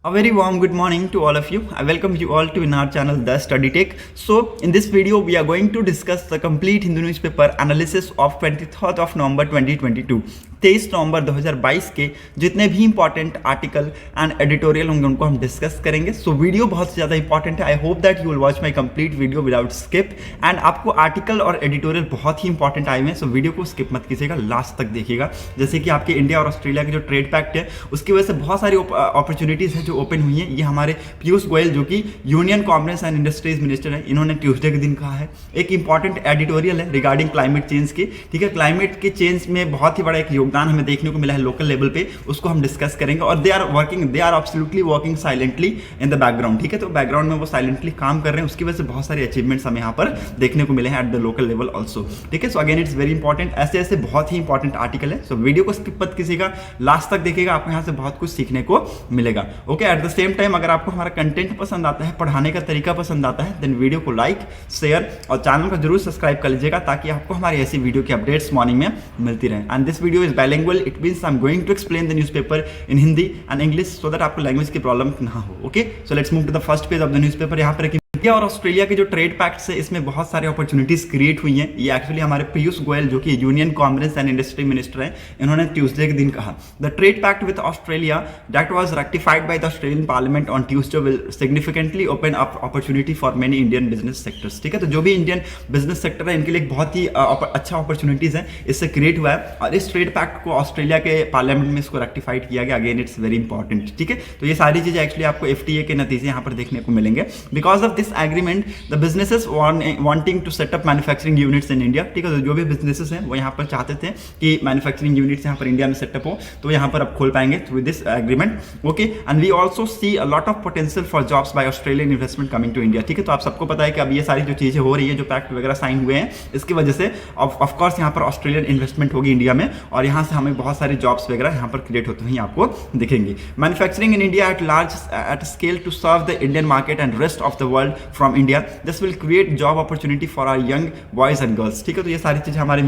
A very warm good morning to all of you. I welcome you all to in our channel The Study Tech. So in this video we are going to discuss the complete Hindu newspaper analysis of 23rd of November 2022. 23 नवंबर 2022 के जितने भी important article and editorial होंगे उनको हम discuss करेंगे. So video बहुत ज़्यादा important है. I hope that you will watch my complete video without skip. And आपको आर्टिकल और एडिटोरियल बहुत ही इंपॉर्टेंट आए हुए हैं. सो वीडियो को स्किप मत कीजिएगा, लास्ट तक देखिएगा. जैसे कि आपके इंडिया और ऑस्ट्रेलिया के जो ट्रेड पैक्ट है उसकी वजह से बहुत सारी अपॉर्चुनिटीज़ है जो ओपन हुई है. ये हमारे पीयूष गोयल जो कि union commerce and industries minister है, इन्होंने ट्यूसडे के दिन कहा है. एक इंपॉर्टेंट एडिटोरियल है रिगार्डिंग क्लाइमेट चेंज की. ठीक है, क्लाइमेट के चेंज में बहुत ही बड़ा एक योगदान हमें देखने को मिला है लोकल लेवल पे, उसको हम डिस्कस करेंगे. और they are absolutely working silently in the background. ठीक है, तो बैकग्राउंड में वो साइलेंटली काम कर रहे हैं, उसकी वजह से बहुत सारे अचीवमेंट्स हमें यहाँ पर देखने को मिले हैं at the local level also. ठीक है, so again it's very important. ऐसे ऐसे बहुत ही इंपॉर्टेंट आर्टिकल है. सो वीडियो को स्किप मत कीजिएगा, लास्ट तक देखिएगा, आपको यहाँ से बहुत कुछ सीखने को मिलेगा. Okay, at the same time अगर आपको हमारा कंटेंट पसंद आता है, पढ़ाने का तरीका पसंद आता है, देन वीडियो को लाइक शेयर और चैनल को जरूर सब्सक्राइब कर लीजिएगा ताकि आपको हमारी ऐसी वीडियो की अपडेट्स मॉर्निंग में मिलती रहे. And this video is bilingual, it means I am going to explain the newspaper in Hindi and English so that आपको लैंग्वेज की प्रॉब्लम ना हो. Okay, so let's move to the first page of the newspaper. यहाँ पर India और Australia के जो trade pacts है इसमें बहुत सारे अपॉर्चुनिटीज क्रिएट हुई हैं. ये एक्चुअली हमारे पीयूष गोयल जो कि union commerce and industry minister हैं, इन्होंने ट्यूसडे के दिन कहा. The trade pact with Australia that was rectified by the Australian parliament on Tuesday will significantly open up opportunity for many Indian business sectors. ठीक है, तो जो भी इंडियन बिजनेस सेक्टर है इनके लिए बहुत ही अच्छा अपॉर्चुनिटीज है इससे क्रिएट हुआ है. और इस ट्रेड पैक्ट को ऑस्ट्रेलिया के पार्लियामेंट में इसको रेक्टिफाइड किया गया. Again it's very important. ठीक है, तो ये सारी चीजें एक्चुअली आपको एफटीए के नतीजे यहाँ पर देखने को मिलेंगे. Because of this agreement the businesses wanting to set up manufacturing units in India. ठीक है, तो जो भी बिजनेसेस हैं वो यहाँ पर चाहते थे कि मैन्युफैक्चरिंग यूनिट्स यहाँ पर इंडिया में सेटअप हो, तो यहाँ पर अब खोल पाएंगे through this agreement. Okay, and we also see a lot of potential for jobs by Australian investment coming to India. ठीक है, तो आप सबको पता है कि अब ये सारी जो चीज़ें हो रही है, जो पैक्ट वगैरह साइन हुए हैं, इसकी वजह से ऑफकोर्स यहाँ पर ऑस्ट्रेलियन इन्वेस्टमेंट होगी इंडिया में और यहाँ से हमें बहुत सारे जॉब्स वगैरह यहाँ पर क्रिएट होते हुए आपको दिखेंगे. Manufacturing in India at large at scale to serve the Indian market and rest of the world from India. This will create job opportunity for our young boys and girls. ठीक है, तो ये सारी चीज़ें हमारे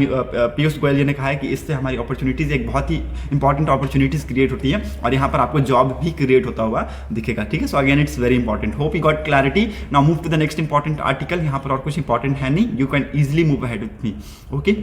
पीयूष गोयल जी ने कहा है कि इससे हमारी अपॉर्चुनिटीज़ एक बहुत ही इंपॉर्टेंट अपॉर्चुनिटीज़ क्रिएट होती है और यहाँ पर आपको जॉब भी क्रिएट होता हुआ दिखेगा. ठीक है, so again it's very important. Hope you got clarity. Now move to the next important article. यहाँ पर और कुछ इंपॉर्टेंट है नहीं, you can easily move ahead with me. Okay,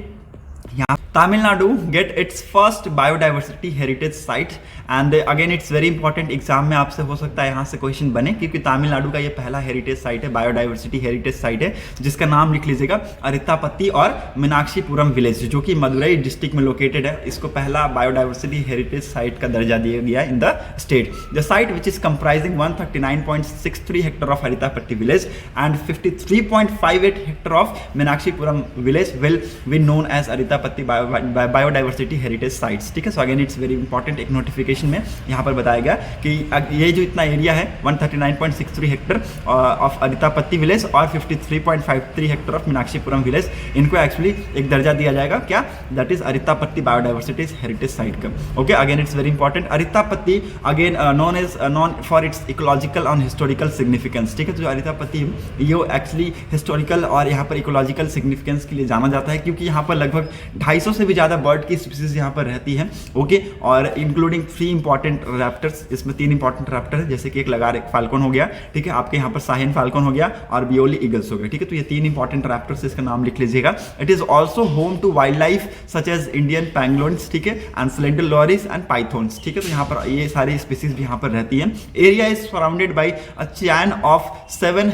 यहाँ Tamil Nadu get its first biodiversity heritage site. And again it's very important. Exam में आपसे हो सकता है यहाँ से क्वेश्चन बने क्योंकि तमिलनाडु का ये पहला हेरिटेज साइट है, बायोडाइवर्सिटी हेरिटेज साइट है, जिसका नाम लिख लीजिएगा अरितापत्ति और मीनाक्षीपुरम विलेज जो कि मदुरई डिस्ट्रिक्ट में लोकेटेड है. इसको पहला बायोडाइवर्सिटी हेरिटेज साइट का दर्जा दिया गया in the state. The site which is comprising 139.63 hectare of Arittapatti village and 53.58 hectare of Meenakshipuram village will be known as Arittapatti biodiversity heritage sites. ठीक है, so again it's very important. एक नोटिफिकेशन में यहाँ पर बताया गया कि ये जो इतना एरिया है 139.63 हेक्टर ऑफ अरितापत्ति विलेज और 53.53 हेक्टर ऑफ मीनाक्षीपुरम विलेज, इनको एक्चुअली एक दर्जा दिया जाएगा. क्या? That is Arittapatti biodiversity heritage site का. Okay, again it's very important. Arittapatti again known for its ecological और हिस्टोरिकल सिग्निफिकेंस. ठीक है, तो जो अरितापत्ति ये एक्चुअली हिस्टोरिकल और यहाँ पर इकोलॉजिकल सिग्निफिकेंस के लिए जाना जाता है क्योंकि यहाँ पर लगभग 250 से भी ज़्यादा बर्ड की स्पीसीज यहाँ पर रहती हैं. ओके, और इंक्लूडिंग 3 इंपॉर्टेंट रैप्टर्स. इसमें 3 इंपॉर्टेंट रैप्टर है, जैसे कि एक लगार फाल्कन हो गया. ठीक है, आपके यहाँ पर साहिन फाल्कन हो गया और बियोली ईगल्स हो गया. ठीक है, तो ये 3 इंपॉर्टेंट रैप्टर्स, इसका नाम लिख लीजिएगा. It is also home to wildlife such as Indian pangolins. ठीक है, and slender lorises and pythons. ठीक है, तो यहाँ पर ये सारी स्पीसीज भी यहाँ पर रहती हैं. Area is surrounded by a chain of 7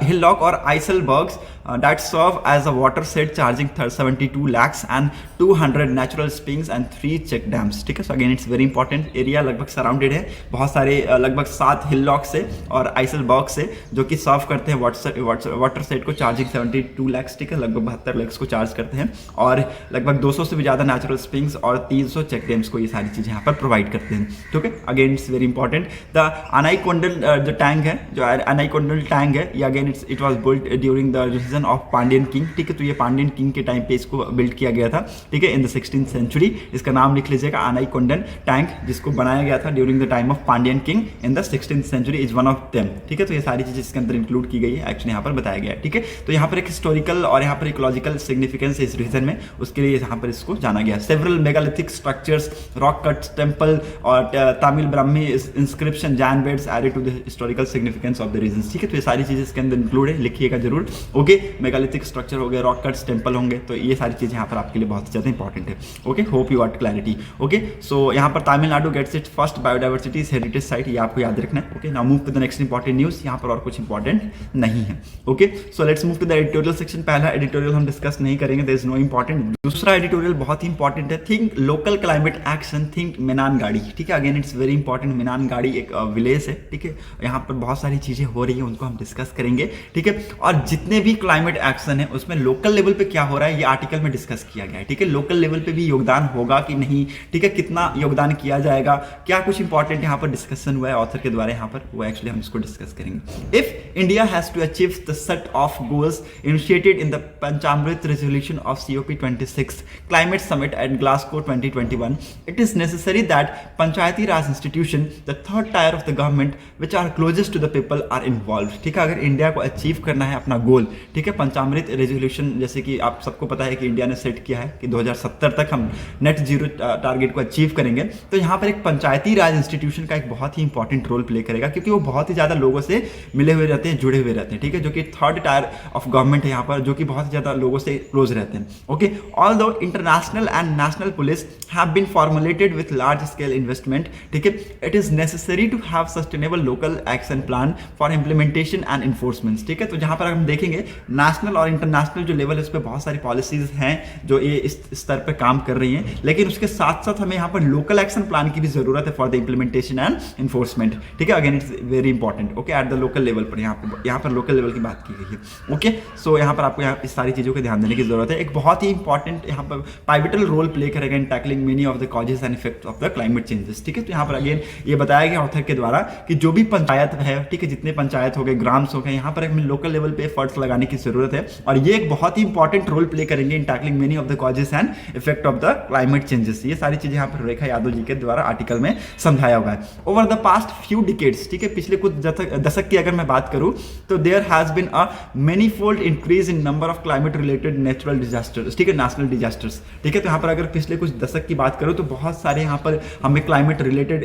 hillock or icebergs that serve as a watershed charging 72 lakhs and 200 natural springs and 3 check dams. ठीक है, so again it's very important. Area लगभग सराउंडेड है बहुत सारे लगभग 7 हिललॉक से और आइसलबर्ग से जो कि सर्व करते हैं वाटरशेड को चार्जिंग 72 लाख्स. ठीक है, लगभग 72 लाख्स को चार्ज करते हैं और लगभग 200 से भी ज़्यादा नेचुरल स्प्रिंग्स और 300 चेक डैम्स को ये सारी चीज़ें यहाँ पर प्रोवाइड करते हैं. ठीक है, again it's very important. The Anaikondal जो टैंक है, जो अनाईकोंडल टैंक है, ये again it was built during the citizen of Pandian king, ठीक है। तो ये पांडियन किंग के टाइम पे इसको बिल्ड किया गया था, ठीक है, इन द 16th सेंचुरी। इसका नाम लिख लीजिएगा, आनाई कोंडन टैंक, जिसको बनाया गया था during the time of Pandian king in the 16th century, is one of them, ठीक है। तो ये सारी चीजें इसके अंदर इंक्लूड की गई है, एक्चुअली यहाँ पर बताया गया है, ठीक है। तो यहाँ पर एक हिस्टोरिकल और यहाँ पर इकोलॉजिकल सिग्निफिकेंस है इस रीजन में, उसके लिए यहाँ पर इसको जाना गया। Several megalithic structures, rock cuts, temple और Tamil Brahmi inscription, Jain beds added to the historical significance of the region, ठीक है। तो ये सारी चीजें इसके अंदर इंक्लूड है, लिखिएगा जरूर, ओके। मेगालिथिक स्ट्रक्चर हो गए, रॉक कट्स, टेम्पल होंगे, तो ये सारी चीजें यहाँ पर आपके लिए बहुत ज्यादा इंपॉर्टेंट है, okay. Hope you got clarity, okay. So यहाँ पर Tamil Nadu gets its first biodiversity heritage site, ये आपको याद रखना है, okay. Now move to the next important news, यहाँ पर और कुछ इंपॉर्टेंट नहीं है, okay. So let's move to the editorial section. पहला एडिटोरियल हम डिस्कस नहीं करेंगे, देयर इज नो इंपॉर्टेंट। दूसरा एडिटोरियल बहुत ही इंपॉर्टेंट है, think local climate action, think मीनानगाड़ी, ठीक है। Again it's very important. Meenangadi एक विलेज है, ठीक है। यहाँ पर बहुत सारी चीजें हो रही है, उनको हम डिस्कस करेंगे, ठीक है। और जितने भी क्लाइमेट एक्शन है उसमें लोकल लेवल पे क्या हो रहा है ये आर्टिकल में डिस्कस किया गया है, ठीक है। लोकल लेवल पे भी योगदान होगा कि नहीं, ठीक है, कितना योगदान किया जाएगा, क्या कुछ इंपॉर्टेंट यहाँ पर डिस्कशन हुआ है ऑथर के द्वारा, यहाँ पर वो एक्चुअली हम इसको डिस्कस करेंगे। If India has to achieve the set of goals initiated in the Panchamrit resolution of COP26 climate summit at Glasgow 2021, it is necessary that Panchayati Raj institution, the third tier of the government which are closest to the people are involve, ठीक है। अगर India को achieve करना है अपना गोल, ठीक है, पंचामृत resolution, जैसे कि आप सबको पता है कि इंडिया ने सेट किया है कि 2070 तक हम नेट जीरो टारगेट को अचीव करेंगे, तो यहाँ पर एक पंचायती राज इंस्टीट्यूशन का एक बहुत ही इंपॉर्टेंट रोल प्ले करेगा, क्योंकि वो बहुत ही ज्यादा लोगों से मिले हुए रहते हैं, जुड़े हुए रहते हैं, ठीक है, जो कि थर्ड टायर ऑफ गवर्नमेंट है यहाँ पर, जो कि बहुत ज्यादा लोगों से क्लोज रहते हैं, okay. Although international and national police have been formulated with large scale investment, ठीक है, it is necessary to have sustainable local action plan for implementation and enforcement, ठीक है। तो जहां पर हम देखेंगे नेशनल और इंटरनेशनल जो लेवल है उस पर बहुत सारी पॉलिसीज हैं जो ये इस स्तर पर काम कर रही हैं, लेकिन उसके साथ साथ हमें यहाँ पर लोकल एक्शन प्लान की भी जरूरत है for the implementation and enforcement, ठीक है। Again it's very important, okay, at the local level पर यहाँ पर लोकल लेवल की बात की गई है, ओके। सो यहाँ पर आपको यहाँ इस सारी चीजों का ध्यान देने की जरूरत है। एक बहुत ही इंपॉर्टेंट यहाँ पर पाइवटल रोल प्ले करेगा in tackling many of the causes and effect of the climate changes, ठीक है। तो यहाँ पर अगेन ये बताया गया ऑथर के द्वारा कि जो भी पंचायत है, ठीक है, जितने पंचायत हो गए, ग्राम्स हो गए, यहाँ पर हमें लोकल लेवल पे एफर्ट्स लगाने की जरूरत है, और ये एक बहुत ही इंपॉर्टेंट रोल प्ले करेंगे in tackling many of the causes and effect of the climate changes. ये सारी चीजें यहाँ पर रेखा यादव जी के द्वारा आर्टिकल में समझाया हुआ है। Over the past few decades, ठीक है, पिछले कुछ दशक की अगर मैं बात करूं तो there has been a manifold increase in number of climate related natural disasters, ठीक है, नेशनल डिजास्टर्स, ठीक है। तो यहाँ पर अगर पिछले कुछ दशक की बात करूं तो बहुत सारे यहाँ पर हमें क्लाइमेट रिलेटेड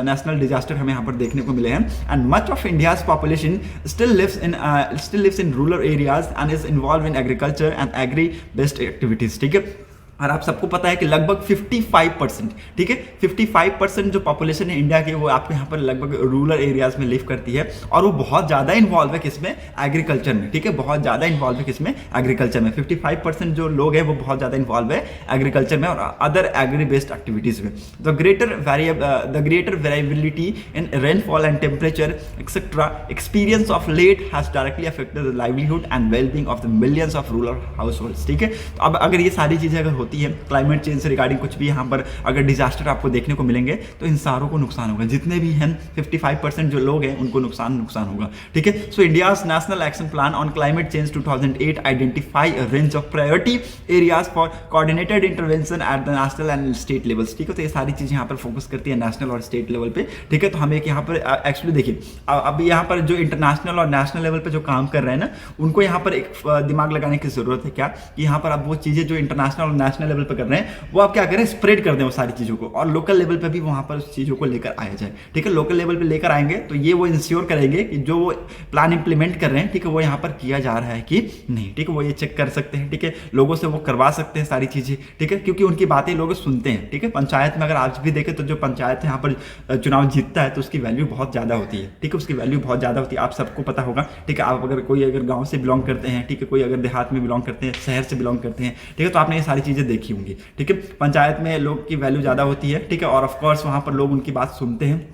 नेशनल डिजास्टर हमें यहाँ पर देखने को मिले हैं, and much of India's population still lives in rural areas and is involved in agriculture and agri based activities, ठीक है। और आप सबको पता है कि लगभग 55%, ठीक है, 55% जो पॉपुलेशन है इंडिया की वो आपके यहाँ पर लगभग रूरल एरियाज में लिव करती है, और वो बहुत ज़्यादा इन्वॉल्व है किसमें, एग्रीकल्चर में, ठीक है, बहुत ज़्यादा इन्वॉल्व है किसमें, एग्रीकल्चर में। 55% जो लोग हैं वो बहुत ज़्यादा इन्वॉल्व है एग्रीकल्चर में और अदर एग्री बेस्ड एक्टिविटीज़ में। The greater variability in rainfall and temperature etcetera experience of late has directly affected the livelihood and wellbeing of the millions of rural households, ठीक है। तो अब अगर ये सारी चीज़ें अगर होती है क्लाइमेट चेंज से रिगार्डिंग कुछ भी यहाँ पर अगर डिजास्टर आपको देखने को मिलेंगे तो इन सारों को नुकसान होगा, जितने भी हैं 55% जो लोग हैं उनको नुकसान होगा, ठीक है। सो India's national action plan on climate change 2008 identify a range of priority areas for coordinated intervention at the national and state levels, ठीक है। तो ये सारी चीजें यहाँ पर फोकस करती है नेशनल और स्टेट लेवल पे, ठीक है। तो हमें यहाँ पर एक्चुअली देखिए अब यहाँ पर जो इंटरनेशनल और नेशनल लेवल पे जो काम कर रहे हैं ना उनको यहाँ पर एक दिमाग लगाने की जरूरत है क्या कि यहाँ पर आप वो चीजें जो इंटरनेशनल और नेशनल लेवल पर कर रहे हैं वो आप क्या करें, स्प्रेड कर दें वो सारी चीज़ों को, और लोकल लेवल पे भी वहाँ पर उस चीज़ों को लेकर आया जाए, ठीक है। लोकल लेवल पे लेकर आएंगे तो ये वो इंश्योर करेंगे कि जो वो प्लान इंप्लीमेंट कर रहे हैं, ठीक है, वो यहाँ पर किया जा रहा है कि नहीं, ठीक है, वो ये चेक कर सकते हैं, ठीक है, लोगों से वो करवा सकते हैं सारी चीज़ें, ठीक है, क्योंकि उनकी बातें लोग सुनते हैं, ठीक है। पंचायत में अगर आज भी देखें तो जो पंचायत यहाँ पर चुनाव जीतता है तो उसकी वैल्यू बहुत ज़्यादा होती है, ठीक है, उसकी वैल्यू बहुत ज़्यादा होती है, आप सबको पता होगा, ठीक है। आप अगर कोई अगर गाँव से बिलोंग करते हैं, ठीक है, कोई अगर देहात में बिलोंग करते हैं, शहर से बिलोंग करते हैं, ठीक है, तो आपने ये सारी चीज़ें देखी होंगी, ठीक है। पंचायत में लोग की वैल्यू ज़्यादा होती है, ठीक है, और ऑफकोर्स वहाँ पर लोग उनकी बात सुनते हैं,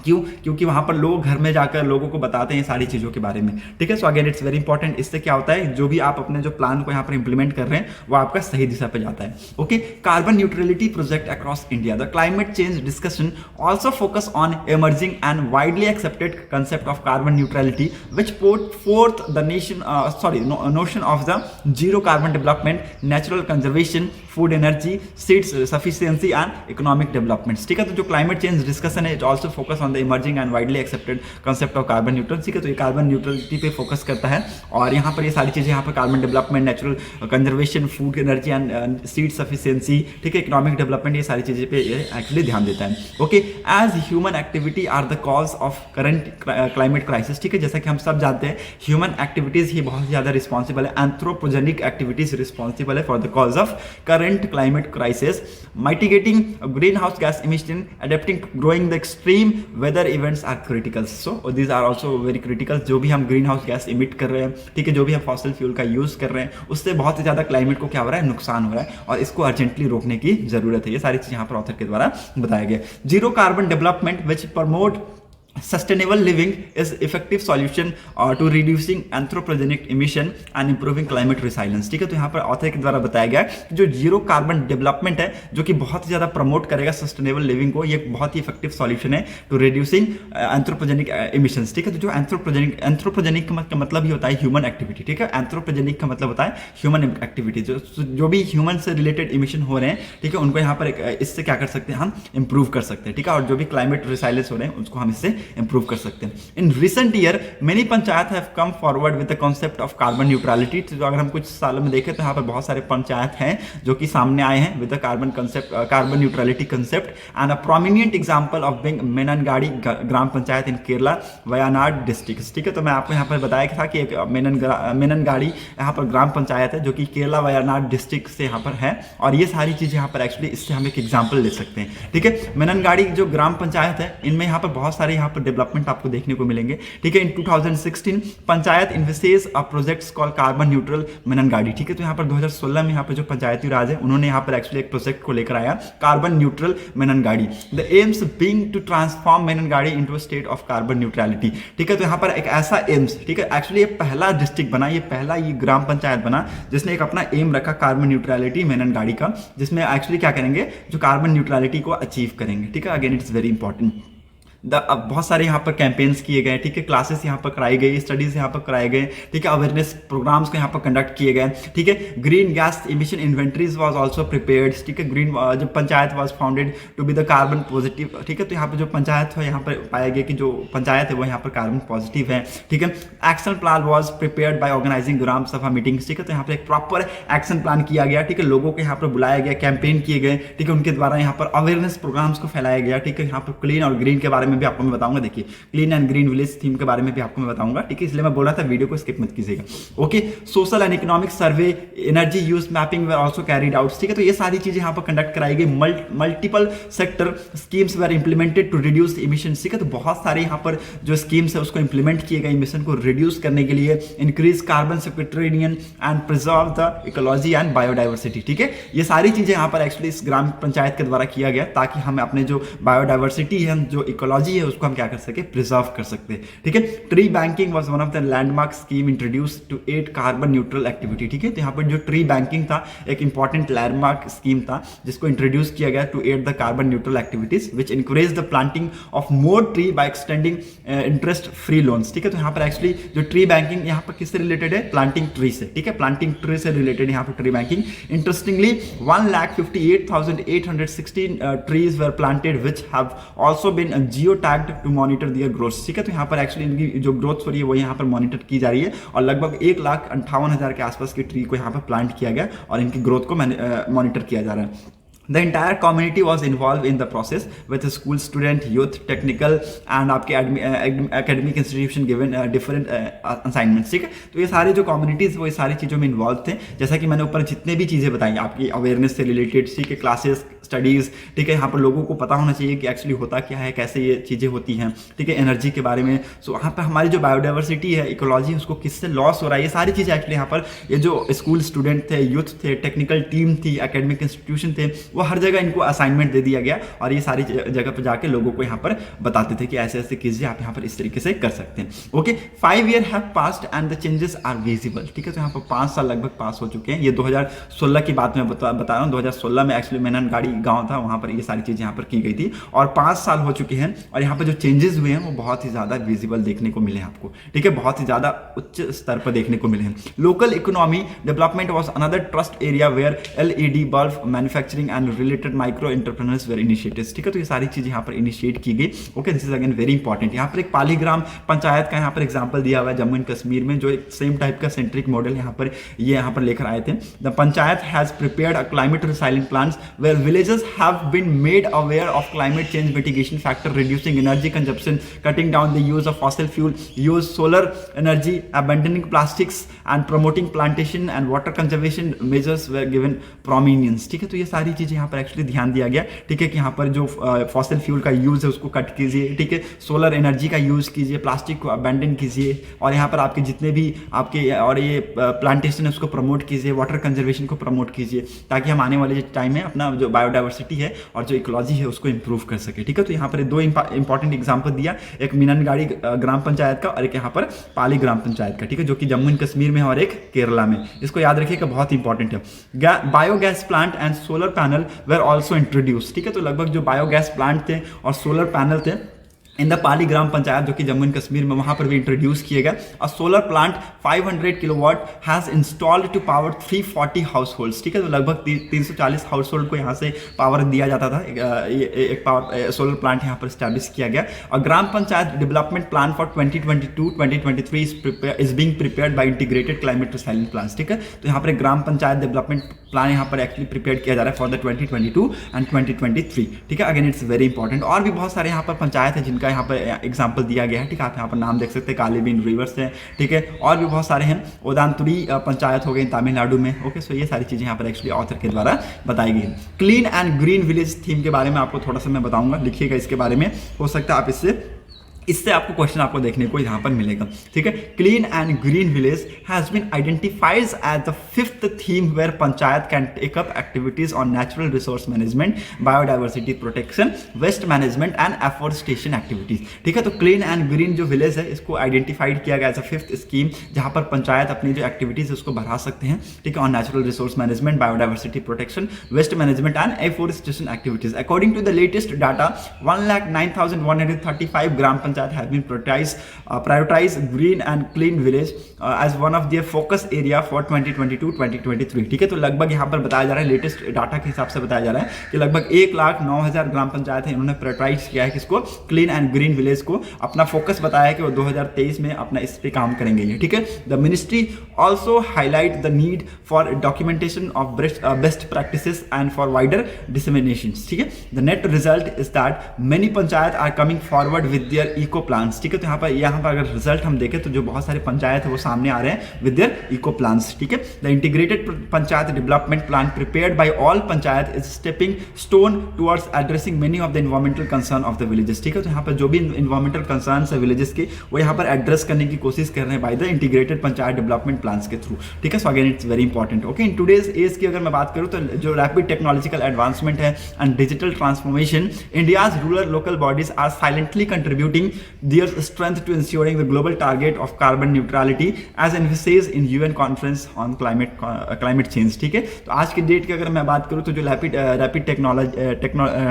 क्यों? क्योंकि वहाँ पर लोग घर में जाकर लोगों को बताते हैं सारी चीज़ों के बारे में, ठीक है। So again it's very important. इससे क्या होता है, जो भी आप अपने जो प्लान को यहाँ पर इंप्लीमेंट कर रहे हैं वो आपका सही दिशा पे जाता है। Okay, carbon neutrality project across India, the climate change discussion also focus on emerging and widely accepted concept of carbon neutrality, which put forth the notion of the zero carbon development, natural conservation, food energy, seed sufficiency and economic developments, ठीक है। तो जो climate change discussion है, it also focus on the emerging and widely accepted concept of carbon neutral, ठीक है। तो ये carbon neutrality पे फोकस करता है और यहाँ पर ये सारी चीज़ें यहाँ पर carbon development, natural conservation, food energy and seed sufficiency, ठीक है, इकोनॉमिक डेवलपमेंट, ये सारी चीज़ें पे एक्चुअली ध्यान देता है। Okay, as human activity are the cause of current climate crisis, ठीक है। जैसा कि हम सब जानते हैं ह्यूमन एक्टिविटीज़ ही बहुत ज़्यादा रिस्पॉन्सिबल है, एंथ्रोपोजेनिक एक्टिविटीज रिस्पॉन्सिबल है for the cause of current climate crisis, mitigating green house gas emission, adapting to growing the extreme weather events are critical. So these are also very critical. जो भी हम green house gas emit कर रहे हैं, ठीक है, जो भी हम फॉसिल फ्यूल का यूज़ कर रहे हैं, उससे बहुत ही ज़्यादा क्लाइमेट को क्या हो रहा है, नुकसान हो रहा है और इसको अर्जेंटली रोकने की जरूरत है। ये सारी चीज़ यहाँ पर ऑथर के द्वारा बताया गया। Zero carbon development which promote sustainable living is effective solution to reducing anthropogenic emission and improving climate resilience, ठीक है। तो यहाँ पर ऑथर के द्वारा बताया गया कि जो जीरो कार्बन डेवलपमेंट है, जो कि बहुत ज़्यादा प्रमोट करेगा सस्टेनेबल लिविंग को, ये बहुत ही इफेक्टिव सॉल्यूशन है टू रिड्यूसिंग एंथ्रोपोजेनिक इमिशंस, ठीक है। तो जो एंथ्रोपोजेनिक का मतलब ही होता है ह्यूमन एक्टिविटी, ठीक है। एंथ्रोपोजेनिक का मतलब होता है ह्यूमन एक्टिविटी, जो भी ह्यूमन से रिलेटेड इमिशन हो रहे हैं, ठीक है, उनको यहाँ पर इससे क्या कर सकते हैं, हम इंप्रूव कर सकते हैं, ठीक है। और जो भी क्लाइमेट रिसाइलेंस हो रहे हैं उसको हम इससे इंप्रूव कर सकते हैं। In recent year many panchayat have come forward with the concept of carbon neutrality. तो अगर हम कुछ सालों में देखें तो यहाँ पर बहुत सारे पंचायत हैं जो कि सामने आए हैं with the carbon neutrality concept, and a prominent example of being Meenangadi gram panchayat in Kerala Wayanad district, ठीक है। तो मैं आपको यहाँ पर बताया था कि एक मेननगाड़ी यहाँ पर ग्राम पंचायत है जो कि केरला वयनाड डिस्ट्रिक्ट से यहाँ पर है, और ये सारी चीजें यहाँ पर एक्चुअली इससे हम एक एग्जाम्पल ले सकते हैं, ठीक है। मेननगाड़ी जो ग्राम पंचायत है, इनमें यहाँ पर बहुत सारे यहाँ पर डेवलपमेंट आपको देखने को मिलेंगे, ठीक है। इन 2016 पंचायत इन्वेसेस अ प्रोजेक्ट्स कॉल्ड कार्बन न्यूट्रल मेननगाड़ी, ठीक है। तो यहाँ पर 2016 में यहाँ पर जो पंचायती राज है, उन्होंने यहाँ पर एक्चुअली एक प्रोजेक्ट को लेकर आया, carbon neutral Meenangadi. The aims being to transform Meenangadi into a state of carbon neutrality, ठीक है। तो यहाँ पर एक ऐसा एम्स, ठीक है, एक्चुअली ये पहला डिस्ट्रिक्ट बना, ये पहला ये ग्राम पंचायत बना जिसने एक अपना एम रखा कार्बन न्यूट्रलिटी मेननगाड़ी का, जिसमें एक्चुअली क्या करेंगे, जो कार्बन न्यूट्रलिटी को अचीव करेंगे, ठीक है। Again it's very important. अब बहुत सारे यहाँ पर कैंपेन्स किए गए, ठीक है, क्लासेस यहाँ पर कराई गई, स्टडीज यहाँ पर कराए गए, ठीक है, अवेयरनेस प्रोग्राम्स को यहाँ पर कंडक्ट किए गए, ठीक है। Green gas emission inventories was also prepared, ठीक है। ग्रीन जो panchayat was founded to be the carbon positive, ठीक है। तो यहाँ पर जो पंचायत है, यहाँ पर पाया गया कि जो पंचायत है वो यहाँ पर कार्बन पॉजिटिव है, ठीक है। Action plan was prepared by organising gram sabha meetings, ठीक है। तो यहाँ पर एक प्रॉपर एक्शन प्लान किया गया, ठीक है, लोगों को यहाँ पर बुलाया गया, कैंपेन किए गए, ठीक है, उनके द्वारा यहाँ पर अवेयरनेस प्रोग्राम्स को फैलाया गया, ठीक है। यहाँ पर क्लीन और ग्रीन के बारे में भी आपको मैं बताऊंगा, देखिए clean and green village theme के बारे में भी आपको मैं बताऊंगा, ठीक है। इसलिए मैं बोल रहा था वीडियो को स्किप मत कीजिएगा। Okay, social and economic survey, energy use mapping were also carried out, ठीक है। तो ये सारी चीजें यहाँ पर कंडक्ट कराई गई। Multiple sector schemes were implemented to reduce emission, ठीक है। तो बहुत सारे यहाँ पर जो स्कीम्स है उसको इंप्लीमेंट किए गए इमिशन को रिड्यूस करने के लिए, increase carbon sequestration and preserve the ecology and biodiversity, ठीक है। ये सारी चीजें यहाँ पर एक्चुअली इस ग्राम पंचायत के द्वारा किया गया ताकि हम अपने जो बायोडाइवर्सिटी है, जो इकोलॉजी है, उसको हम क्या कर सके, प्रिजर्व कर सकते हैं, ठीक है। Tree banking was one of the landmark scheme introduce to aid carbon neutral activity, ठीक है। तो यहाँ पर जो ट्री बैंकिंग था एक इंपॉर्टेंट लैंडमार्क स्कीम था जिसको इंट्रोड्यूस किया गया to aid the carbon neutral activities which encourage the planting of more tree by extending interest free loans, ठीक है। तो यहाँ पर एक्चुअली जो ट्री बैंकिंग यहाँ पर किससे रिलेटेड है, प्लांटिंग ट्री से, ठीक है, प्लांटिंग ट्री से रिलेटेड यहाँ पर tree banking. Interestingly 1,58,816 trees were planted which have also been geotagged to monitor their growth, ठीक है। तो यहाँ पर एक्चुअली इनकी जो ग्रोथ हो रही है वो यहाँ पर मॉनिटर की जा रही है और लगभग 1,58,000 के आसपास की ट्री को यहाँ पर प्लांट किया गया और इनकी ग्रोथ को मॉनिटर किया जा रहा है। The entire community was involved in the process with the school student, youth, technical and आपके academic institution given different assignments, ठीक है। तो ये सारे जो communities वो ये सारी चीज़ों में इन्वॉल्व थे, जैसा कि मैंने ऊपर जितने भी चीज़ें बताई आपकी अवेयरनेस से रिलेटेड, ठीक है, क्लासेस, स्टडीज़, ठीक है। यहाँ पर लोगों को पता होना चाहिए कि एक्चुअली होता क्या है, कैसे ये चीज़ें होती हैं, ठीक है, एनर्जी के बारे में। सो यहाँ पर हमारी जो बायोडाइवर्सिटी है, इकोलॉजी, उसको किससे लॉस हो रहा है, ये सारी चीज़ें एक्चुअली यहाँ पर ये जो स्कूल स्टूडेंट थे, यूथ थे, टेक्निकल टीम थी, एकेडमिक इंस्टीट्यूशन थे, वो हर जगह इनको असाइनमेंट दे दिया गया और ये सारी जगह पर जाके लोगों को यहाँ पर बताते थे कि ऐसे ऐसे कीजिए, आप यहाँ पर इस तरीके से कर सकते हैं। Okay, 5 years have passed and the changes are visible। ठीक है, तो यहाँ पर 5 साल लगभग पास हो चुके हैं। ये 2016 की बात मैं बता रहा हूँ। 2016 में एक्चुअली मेननगाड़ी गांव था, वहाँ पर ये सारी चीज़ें यहाँ पर की गई थी और 5 साल हो चुके हैं और यहाँ पर जो चेंजेस हुए हैं वो बहुत ही ज़्यादा विजिबल देखने को मिले हैं आपको। ठीक है, बहुत ही ज़्यादा उच्च स्तर पर देखने को मिले हैं। Local economy development was another trust area where LED bulb manufacturing and related micro entrepreneurs were initiatives. ठीक है, तो ये सारी चीज़ें यहाँ पर इनिशिएट की गई। Okay, this is again very important. यहाँ पर एक पालीग्राम पंचायत का यहाँ पर एग्जाम्पल दिया हुआ है जम्मू एंड कश्मीर में, जो एक सेम टाइप का सेंट्रिक मॉडल यहाँ पर लेकर आए थे। The panchayat has prepared a climate resilient plans where villages have been made aware of climate change mitigation factor, reducing energy consumption, cutting down the use of fossil fuel, use solar energy, abandoning plastics and promoting plantation and water conservation measures were given prominence. ठीक है, तो ये सारी चीजें यहाँ पर actually ध्यान दिया गया। ठीक है, कि यहाँ पर जो फॉसिल फ्यूल का यूज है उसको कट कीजिए। ठीक है, सोलर एनर्जी का यूज कीजिए, प्लास्टिक को अबैंडन कीजिए और यहाँ पर आपके जितने भी आपके और ये प्लांटेशन है उसको प्रमोट कीजिए, वाटर कंजर्वेशन को प्रमोट कीजिए, ताकि हम आने वाले जो टाइम में अपना जो बायोडाइवर्सिटी है और जो इकोलॉजी है उसको इंप्रूव कर सके। ठीक है, तो यहाँ पर दो इंपॉर्टेंट एग्जाम्पल दिया, एक मीननगाड़ी ग्राम पंचायत का और एक यहाँ पर पाली ग्राम पंचायत का। ठीक है, जो कि जम्मू एंड कश्मीर में है और एक केरला में। इसको याद रखिएगा, बहुत इंपॉर्टेंट है। Biogas plant and solar panel were also introduce. ठीक है, तो लगभग जो बायोगैस प्लांट थे और सोलर पैनल थे इन द पाली ग्राम पंचायत जो कि जम्मू एंड कश्मीर में, वहां पर भी इंट्रोड्यूस किए गए। A solar plant 500 kilowatt has installed to power 340 households. ठीक है, तो लगभग 340 हाउस होल्ड को यहाँ से पावर दिया जाता था। एक पावर सोलर प्लांट यहाँ पर स्टैब्लिश किया गया। और gram panchayat development plan for 2022-2023 is being prepared by integrated climate resilient plans. ठीक है, तो यहाँ पर ग्राम पंचायत डेवलपमेंट प्लान यहाँ पर एक्चुअली प्रिपेयर किया जा रहा है फॉर द 2022 एंड 2023। ठीक है, अगेन इट्स वेरी इंपॉर्टेंट। और भी बहुत सारे यहाँ पर पंचायत है जिनका यहाँ पर एग्जाम्पल दिया गया है। ठीक है, आप यहाँ पर नाम देख सकते हैं, कालीबीन रिवर्स है। ठीक है, और भी बहुत सारे हैं। ओदानतुरी पंचायत हो गई तमिलनाडु में। ओके, सो ये सारी चीजें यहाँ पर एक्चुअली ऑथर के द्वारा बताई गई। Clean and green village theme के बारे में आपको थोड़ा सा मैं बताऊंगा, लिखिएगा इसके बारे में, हो सकता है आप इससे आपको क्वेश्चन आपको देखने को यहाँ पर मिलेगा। ठीक है, clean and green village has been identified as the 5th theme where panchayat can take up activities on natural resource management, biodiversity protection, waste management and afforestation activities. ठीक है, तो क्लीन एंड ग्रीन जो विलेज है इसको identified किया गया as a 5th scheme, जहाँ पर पंचायत अपनी जो एक्टिविटीज है उसको बढ़ा सकते हैं। ठीक है, on natural resource management, biodiversity protection, waste management and afforestation activities. According to the latest data 1,09,135 gram panchayat have been prioritized green and clean village as one of their focus area for 2022-2023। ठीक है, तो लगभग यहाँ पर बताया जा रहा है, लेटेस्ट डाटा के हिसाब से बताया जा रहा है कि लगभग 1,09,000 ग्राम पंचायत है, इन्होंने प्रायोरिटाइज किया है किसको, क्लीन एंड ग्रीन विलेज को अपना फोकस बताया है कि वो 2023 में अपना इस पे काम करेंगे ये। ठीक है, the ministry also highlight the need for documentation of best practices and for wider dissemination. ठीक है, the net result is that many panchayat are coming forward with their eco plans. ठीक है, तो यहाँ पर अगर रिजल्ट हम देखें तो जो बहुत सारे पंचायत है वो सामने आ रहे हैं विद देयर इको प्लान्स। ठीक है, the integrated panchayat development plan prepared by all panchayat is stepping stone towards addressing many of the environmental concern of the villages. ठीक है, तो यहाँ पर जो भी एनवायरमेंटल कंसर्न है विलेजेस के, वो यहाँ पर एड्रेस करने की कोशिश कर रहे हैं by the integrated panchayat development plans के थ्रू। ठीक है, so again it's very important. Okay, in today's age की अगर मैं बात करूँ तो जो रैपिड टेक्नोलॉजिकल एडवांसमेंट है and digital transformation, India's rural local bodies are silently contributing their strength to ensuring the global target of carbon neutrality as envisaged in UN conference on climate change। ठीक है, तो आज की date की अगर मैं बात करूं तो जो रैपिड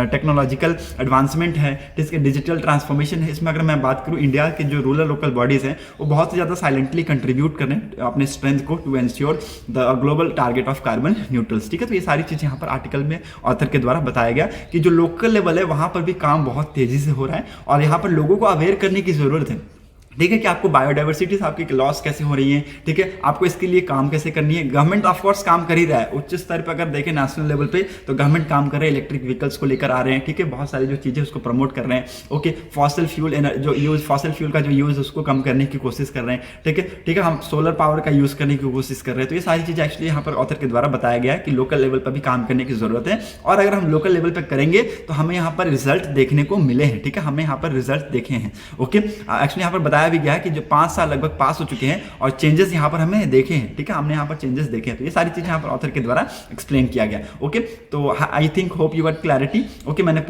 टेक्नोलॉजिकल एडवांसमेंट है, जिसके डिजिटल ट्रांसफॉर्मेशन है, इसमें अगर मैं बात करूं इंडिया के जो रूरल लोकल बॉडीज हैं वो बहुत ज़्यादा साइलेंटली कंट्रीब्यूट कर रहे हैं अपने स्ट्रेंथ को to ensure the global target of carbon neutrals. ठीक है, तो ये सारी चीज़ें यहाँ पर आर्टिकल में ऑथर के द्वारा बताया गया कि जो लोकल लेवल है वहाँ पर भी काम बहुत तेजी से हो रहा है और यहाँ पर लोगों को अवेयर करने की जरूरत है। ठीक है, कि आपको बायोडाइवर्सिटी आपकी लॉस कैसे हो रही है। ठीक है, आपको इसके लिए काम कैसे करनी है। गवर्नमेंट ऑफ कोर्स काम कर ही रहा है, उच्च स्तर पर अगर देखें नेशनल लेवल पे तो गवर्नमेंट काम कर रहे हैं, इलेक्ट्रिक व्हीकल्स को लेकर आ रहे हैं। ठीक है, बहुत सारी जो चीज़ें उसको प्रमोट कर रहे हैं। ओके, फॉसिल फ्यूल का जो यूज़ उसको कम करने की कोशिश कर रहे हैं। ठीक है, हम सोलर पावर का यूज़ करने की कोशिश कर रहे हैं। तो ये सारी चीज़ें एक्चुअली यहाँ पर ऑथर के द्वारा बताया गया है कि लोकल लेवल पर भी काम करने की जरूरत है और अगर हम लोकल लेवल पर करेंगे तो हमें यहाँ पर रिजल्ट देखने को मिले हैं। ठीक है, हमें यहाँ पर रिजल्ट देखे हैं। ओके, एक्चुअली यहाँ पर बताया बताया भी गया है कि जो 5 साल लगभग पास हो चुके हैं और चेंजेस यहाँ पर हमें देखे हैं, ठीक है, हमने यहाँ पर चेंजेस देखे हैं। तो ये सारी चीज़ें यहाँ पर ऑथर के द्वारा एक्सप्लेन किया गया। ओके, तो I think hope you got clarity. Okay, मैंने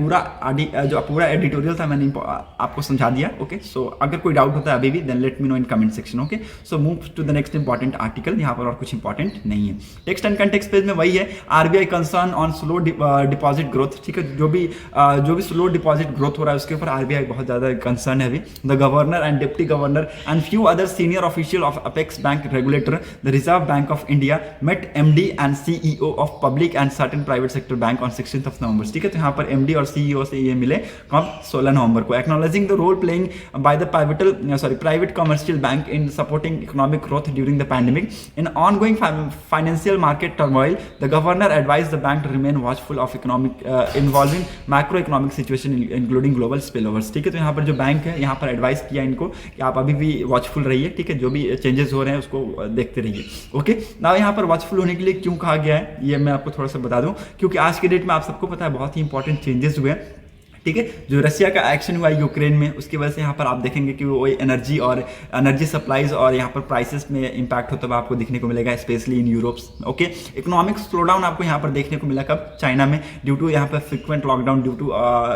जो पूरा एडिटोरियल था मैंने आपको समझा दिया। ओके, सो अगर कोई डाउट होता है अभी भी, then let me know in comment section. Okay, so move to the next important article. यहाँ पर और कुछ इंपॉर्टेंट नहीं है। टेक्स्ट एंड कंटेक्स्ट पेज में वही है, RBI concern on slow deposit growth. ठीक है, जो भी स्लो डिपॉजिट ग्रोथ हो रहा है उसके ऊपर आरबीआई बहुत ज्यादा कंसर्न है अभी। The governor and deputy governor and few other senior official of apex bank regulator the Reserve Bank of India met MD and CEO of public and certain private sector bank on 16 November. ठीक है, तो यहाँ पर MD और CEO से ये मिले कब, 16 नवंबर को। Acknowledging the role playing by the private commercial bank in supporting economic growth during the pandemic in ongoing financial market turmoil, the governor advise the bank to remain watchful of economic involving macro economic situation including global spillovers. ठीक है, तो यहाँ पर जो bank है यहाँ पर advice किया इनको कि आप अभी भी वॉचफुल रहिए। ठीक है, जो भी चेंजेस हो रहे हैं उसको देखते रहिए। ओके, ना यहाँ पर वॉचफुल होने के लिए क्यों कहा गया है ये मैं आपको थोड़ा सा बता दूं, क्योंकि आज के डेट में आप सबको पता है बहुत ही इंपॉर्टेंट चेंजेस हुए हैं। ठीक है, जो रशिया का एक्शन हुआ यूक्रेन में, उसकी वजह से यहाँ पर आप देखेंगे कि वो एनर्जी सप्लाईज और यहाँ पर प्राइसेस में इंपैक्ट होता हुआ आपको देखने को मिलेगा, specially in Europe. Okay, economic slowdown आपको यहाँ पर देखने को मिला कब, चाइना में, ड्यू टू यहाँ पर frequent lockdown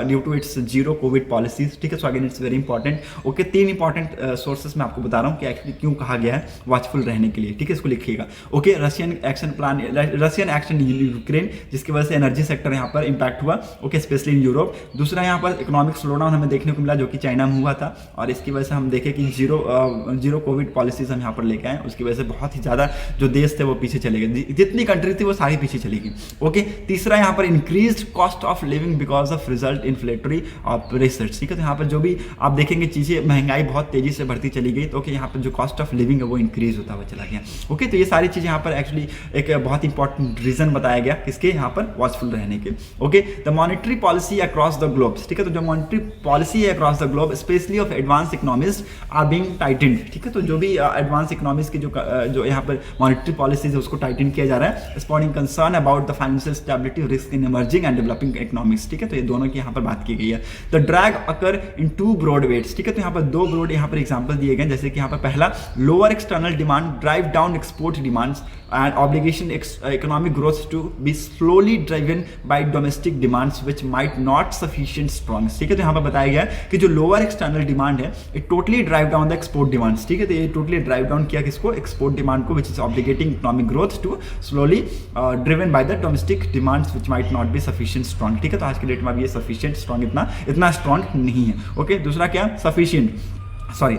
due to its zero covid policies. ठीक है, so again it's very important. Okay, 3 important sources मैं आपको बता रहा हूँ कि एक्चुअली क्यों कहा गया है वॉचफुल रहने के लिए। ठीक है, इसको लिखिएगा। ओके, रशियन एक्शन यूक्रेन, जिसकी वजह से एनर्जी सेक्टर यहाँ पर इंपैक्ट हुआ। Okay, specially in Europe. दूसरा यहाँ पर इकोनॉमिक स्लोडाउन हमें देखने को मिला जो कि चाइना में हुआ था, और इसकी वजह से हम देखें कि जीरो कोविड पॉलिसीज हम यहाँ पर लेके आए, उसकी वजह से बहुत ही ज़्यादा जो देश थे वो पीछे चले गए, जितनी कंट्री थी वो सारी पीछे चली गई। ओके, तीसरा यहाँ पर increased cost of living because of result inflationary pressures. ठीक है, तो यहाँ पर जो भी आप देखेंगे चीज़ें, महंगाई बहुत तेजी से बढ़ती चली गई, तो यहाँ पर जो कॉस्ट ऑफ लिविंग है वो इंक्रीज होता हुआ चला गया। ओके, तो ये सारी चीज़ें यहाँ पर एक्चुअली एक बहुत इंपॉर्टेंट रीजन बताया गया किसके, यहाँ पर वॉचफुल रहने के। Okay, the monetary policy across the globe. ठीक है, तो जो मॉनेटरी पॉलिसी है across the globe specially of advance economies are being tightened. ठीक है, तो जो भी एडवांस इकोनॉमीज की जो यहाँ पर मॉनेटरी पॉलिसीज है उसको टाइटन किया जा रहा है, spotting concern about the financial stability risk in emerging and developing economics. ठीक है, तो ये दोनों की यहाँ पर बात की गई है। The drag occur in 2 broad weights. ठीक है, तो यहाँ पर 2 ब्रॉड यहाँ पर एग्जाम्पल दिए गए, जैसे कि यहाँ पर पहला, lower external demand drive down export demands and obligation economic growth to be slowly driven by domestic demands which might not sufficient strong। ठीक है, तो यहाँ पर बताया गया कि जो लोअर एक्सटर्नल डिमांड है it totally drive down the export demands. ठीक है, तो ये टोटली ड्राइव डाउन किया किसको, एक्सपोर्ट डिमांड को, which is obligating economic growth to slowly driven by the domestic demands which might not be sufficient strong. ठीक है, तो आज के डेट में अब ये सफिशिएंट स्ट्रॉन्ग इतना स्ट्रॉन्ग नहीं है। ओके, दूसरा क्या,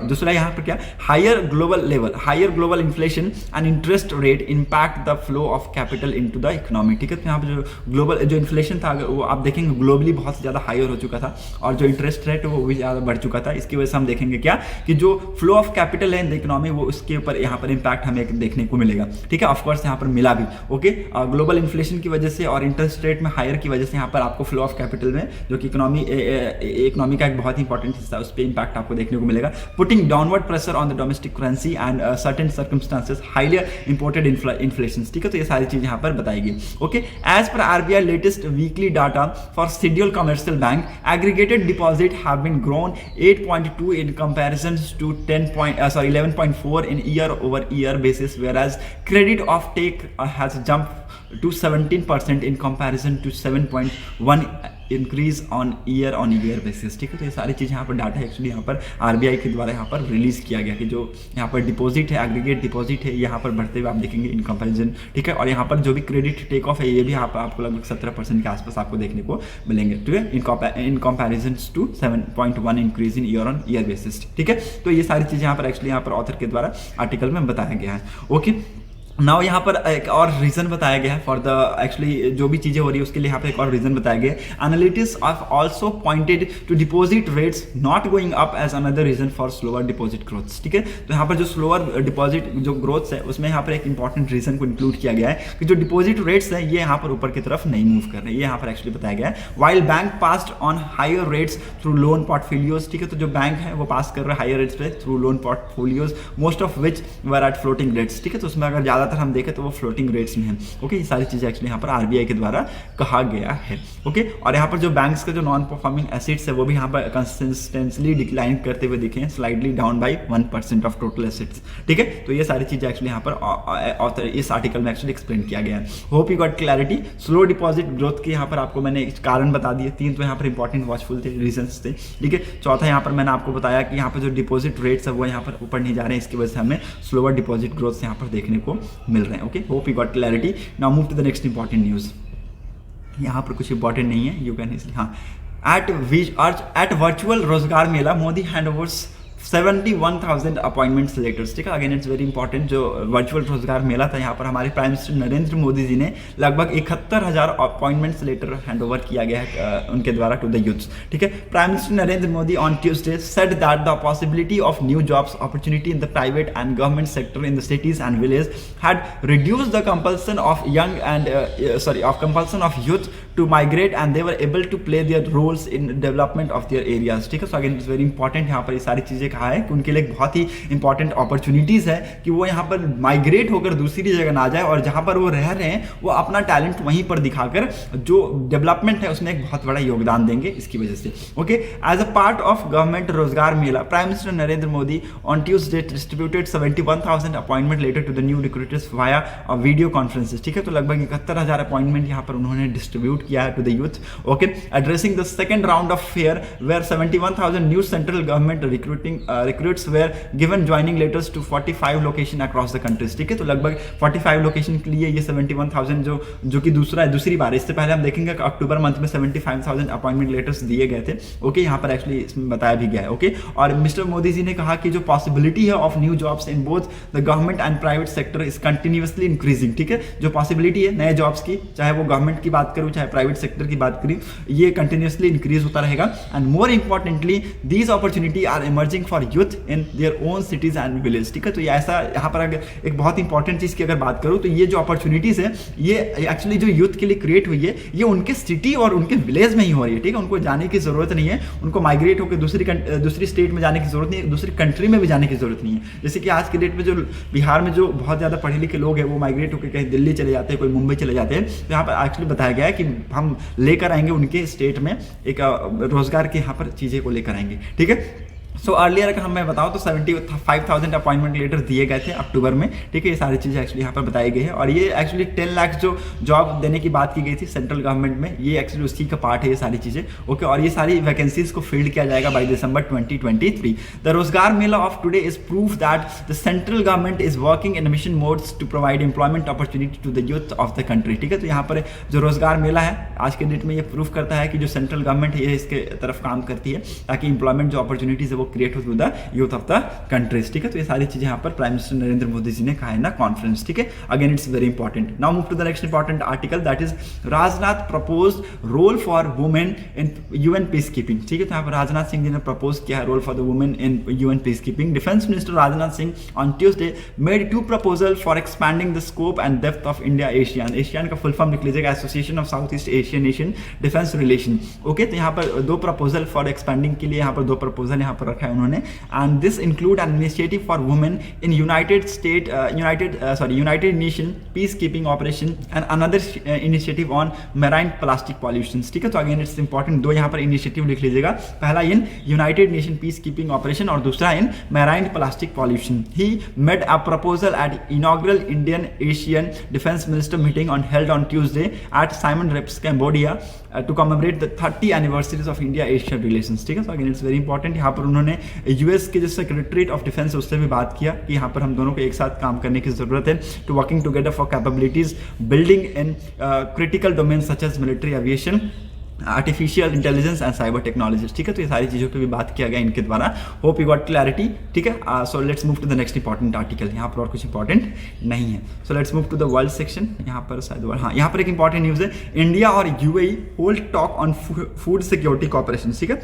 दूसरा यहाँ पर क्या, higher global inflation and interest rate impact the flow of capital into the economy. ठीक है, तो यहाँ पर जो ग्लोबल जो इन्फ्लेशन था वो आप देखेंगे ग्लोबली बहुत ज़्यादा हायर हो चुका था, और जो इंटरेस्ट रेट है वो भी ज़्यादा बढ़ चुका था। इसकी वजह से हम देखेंगे क्या कि जो फ्लो ऑफ कैपिटल है इन द इकोनॉमी वो उसके ऊपर यहाँ पर इम्पैक्ट हमें देखने को मिलेगा। ठीक है, ऑफकोर्स यहाँ पर मिला भी। ओके, ग्लोबल इन्फ्लेशन की वजह से और इंटरेस्ट रेट में हायर की वजह से यहाँ पर आपको फ्लो ऑफ कैपिटल में, जो कि इकोनॉमी का एक बहुत इंपॉर्टेंट हिस्सा है, उस पर इम्पैक्ट आपको देखने को मिलेगा। Putting downward pressure on the domestic currency and certain circumstances highly imported inflations। ठीक है, तो ये सारी चीज यहाँ पर बताएगी। Okay, as per RBI latest weekly data for schedule commercial bank aggregated deposit have been grown 8.2 in comparison to 11.4 in year-over-year basis, whereas credit of take has jumped to 17% in comparison to 7.1 increase on year basis. ठीक है, तो ये सारी चीज़ यहाँ पर data actually यहाँ पर RBI के द्वारा यहाँ पर रिलीज किया गया कि जो यहाँ पर डिपॉजिट है, एग्रीगेट डिपॉजिट है, यहाँ पर बढ़ते हुए आप देखेंगे इन कंपैरिजन। ठीक है, और यहाँ पर जो भी क्रेडिट टेक ऑफ है ये भी यहाँ पर आपको लगभग 17% के आसपास आपको देखने को मिलेंगे। ठीक है, in comparison to 7.1 increase in year basis. ठीक है, तो ये सारी चीज़ यहाँ पर एक्चुअली यहाँ पर ऑथर के द्वारा आर्टिकल में बताया गया है। ओके, नाउ यहाँ पर एक और रीजन बताया गया है फॉर द एक्चुअली जो भी चीजें हो रही है उसके लिए यहाँ पे एक और रीजन बताया गया है। Analytics of also pointed to deposit rates not going up as another reason for slower deposit growth. ठीक है, तो यहाँ पर जो स्लोअर डिपॉजिट जो ग्रोथ है उसमें यहाँ पर एक इंपॉर्टेंट रीजन को इंक्लूड किया गया है कि जो डिपॉजिट रेट्स है ये यहाँ पर ऊपर की तरफ नहीं मूव कर रहे हैं, ये यहाँ पर एक्चुअली बताया गया है। While bank passed on higher rates through loan portfolios. ठीक है, तो जो बैंक है वो पास कर रहे हैं हायर रेट्स पे through loan portfolios, most of which were at floating rates. ठीक है, तो उसमें अगर ज्यादा ज़्यादातर हम देखें तो वो फ्लोटिंग रेट्स में है। ओके, ये सारी चीज़ें एक्चुअली यहाँ पर आरबीआई के द्वारा कहा गया है। ओके, और यहाँ पर जो बैंक्स का जो नॉन परफॉर्मिंग एसेट्स है वो भी यहाँ पर कंसिस्टेंटली डिक्लाइन करते हुए दिखे हैं, slightly down by 1% of total assets. ठीक है, तो ये सारी चीज़ें एक्चुअली यहाँ पर ऑथर इस आर्टिकल में एक्चुअली एक्सप्लेन किया गया है। Hope you got clarity. Slow deposit growth के यहाँ पर आपको मैंने कारण बता दिए, 3 तो यहाँ पर इंपॉर्टेंट वॉचफुल थे, रीजंस थे। ठीक है, चौथा यहाँ पर मैंने आपको बताया कि यहाँ पर जो डिपॉजिट रेट्स है वो यहाँ पर ऊपर नहीं जा रहे हैं, इसकी वजह से हमें स्लोअर डिपॉजिट ग्रोथ यहाँ पर देखने को मिल रहे हैं। Okay, hope you got clarity. Now move to the next important news. यहाँ पर कुछ इंपॉर्टेंट नहीं है, यू कैन इसलिए हाँ, एट वर्चुअल रोजगार मेला मोदी हैंडओवर्स 71,000 अपॉइंटमेंट्स लेटर्स। ठीक है, अगेन इट्स वेरी इंपॉर्टेंट। जो वर्चुअल रोजगार मेला था, यहाँ पर हमारे प्राइम मिनिस्टर नरेंद्र मोदी जी ने लगभग 71,000 अपॉइंटमेंट्स लेटर हैंडओवर किया गया है उनके द्वारा टू द यूथ्स। ठीक है, prime minister Narendra Modi on Tuesday said that the possibility of new jobs opportunity in the private and government sector in the cities and village had reduced the compulsion of compulsion of youth to migrate and they were able to play their roles in development of their areas। ठीक है, so again it's very important. यहाँ पर ये सारी चीज़ें कहा है कि उनके लिए बहुत ही इंपॉर्टेंट अपॉर्चुनिटीज़ है कि वो यहाँ पर माइग्रेट होकर दूसरी जगह ना जाए और जहाँ पर वो रह रहे हैं वो अपना टैलेंट वहीं पर दिखाकर जो डेवलपमेंट है उसमें एक बहुत बड़ा योगदान देंगे इसकी वजह से। Okay, as a part of government Rozgar Mela, prime minister Narendra Modi on Tuesday distributed 71,000 appointment letter to the new recruiters via video conferences. ठीक है, तो लगभग 71,000 अपॉइंटमेंट यहाँ पर उन्होंने डिस्ट्रीब्यूट किया है to the youth। Okay, addressing the second round of fair where 71,000 new central government recruits were given joining letters to 45 location across the countries। ठीक है, तो लगभग 45 लोकेशन के लिए ये 71,000 जो कि दूसरी बार, इससे पहले हम देखेंगे कि अक्टूबर मंथ में 75,000 अपॉइंटमेंट लेटर्स दिए गए थे। ओके, यहाँ पर एक्चुअली इसमें बताया भी गया है। ओके, और मिस्टर मोदी जी ने कहा कि जो पॉसिबिलिटी है of new jobs in both the government and private sector is continuously increasing. ठीक है, जो पॉसिबिलिटी है नए जॉब्स की, चाहे वो गवर्नमेंट की बात करूँ चाहे प्राइवेट सेक्टर की बात करी, ये कंटिन्यूअसली इंक्रीज होता रहेगा। And more importantly these opportunity are emerging for youth in their own cities and village. ठीक है, तो ये ऐसा यहाँ पर अगर एक बहुत इंपॉर्टेंट चीज़ की अगर बात करूँ तो ये जो अपॉर्चुनिटीज़ है ये एक्चुअली जो यूथ के लिए क्रिएट हुई है ये उनके सिटी और उनके विलेज में ही हो रही है। ठीक है, उनको जाने की जरूरत नहीं है, उनको माइग्रेट होकर दूसरी स्टेट में जाने की जरूरत नहीं है, दूसरी कंट्री में भी जाने की जरूरत नहीं है। जैसे कि आज के डेट में जो बिहार में जो बहुत ज़्यादा पढ़े लिखे लोग हैं वो माइग्रेट होकर कहीं दिल्ली चले जाते हैं, कोई मुंबई चले जाते हैं। तो यहाँ पर एक्चुअली बताया गया है कि हम लेकर आएंगे उनके स्टेट में एक रोजगार के यहाँ पर चीज़ें को लेकर आएंगे। ठीक है, सो अर्लियर अगर मैं बताऊँ तो 75,000 अपॉइंटमेंट लेटर दिए गए थे अक्टूबर में। ठीक है, ये सारी चीज़ें एक्चुअली यहाँ पर बताई गई है और ये एक्चुअली 10 लाख जो जॉब देने की बात की गई थी सेंट्रल गवर्नमेंट में, ये एक्चुअली उसी का पार्ट है ये सारी चीज़ें। ओके, और ये सारी वैकेंसीज को फिल्ड किया जाएगा by December 2023। The Rozgar Mela of today is proof that the central government is working in mission modes to provide employment opportunity to the youth of the country. ठीक है, तो यहाँ पर जो रोजगार मेला है आज के डेट में ये प्रूफ करता है कि जो सेंट्रल गवर्नमेंट है इसके तरफ काम करती है ताकि एम्प्लॉयमेंट जो अपॉर्चुनिटीज है वो क्रिएट हो to the youth of the countries. ठीक है, तो ये सारी चीजें यहाँ पर प्राइम मिनिस्टर नरेंद्र मोदी जी ने कहा है ना कॉन्फ्रेंस। ठीक है, again it's very important. Now move to the next important article that is Rajnath proposed role for women in UN peace keeping. ठीक है, तो यहाँ पर राजनाथ सिंह जी ने प्रपोज किया है role for the women in UN peace keeping. Defence minister Rajnath Singh on Tuesday made 2 proposal for expanding the scope and depth of India ASEAN. ASEAN का full form लिख लीजिएगा, Association of South East Asian Nation defence relation. Okay, तो यहाँ पर 2 proposal for expanding के लिए यहाँ पर 2 प्रपोजल यहाँ पर रखा है उन्होंने। And this include an initiative for women in United Nation peacekeeping operation and another initiative on marine plastic pollutions। ठीक है, तो अगेन इट्स इंपॉर्टेंट, 2 यहाँ पर इनिशिएटिव लिख लीजिएगा, पहला in United Nation peace keeping operation और दूसरा in marine plastic pollution. He made a proposal at inaugural Indian Asian defence minister meeting on held on Tuesday at Siem Reap Cambodia to commemorate the 30 anniversaries of India Asian relations. ठीक है, तो again it's very important. यहाँ पर उन्होंने US के जो secretariat of defence उससे भी बात किया कि यहाँ पर हम दोनों को एक साथ काम करने की जरूरत है to working together for capabilities building in critical domain such as military aviation, artificial intelligence and cyber technologies. ठीक है, तो ये सारी चीज़ों पर भी बात किया गया इनके द्वारा। Hope you got clarity. ठीक है, so let's move to the next important article. यहाँ पर और कुछ इंपॉर्टेंट नहीं है, so let's move to the world section. यहाँ पर शायद हाँ, यहाँ पर एक इंपॉर्टेंट न्यूज़ है, इंडिया और UAE hold talk on food security cooperation. ठीक है,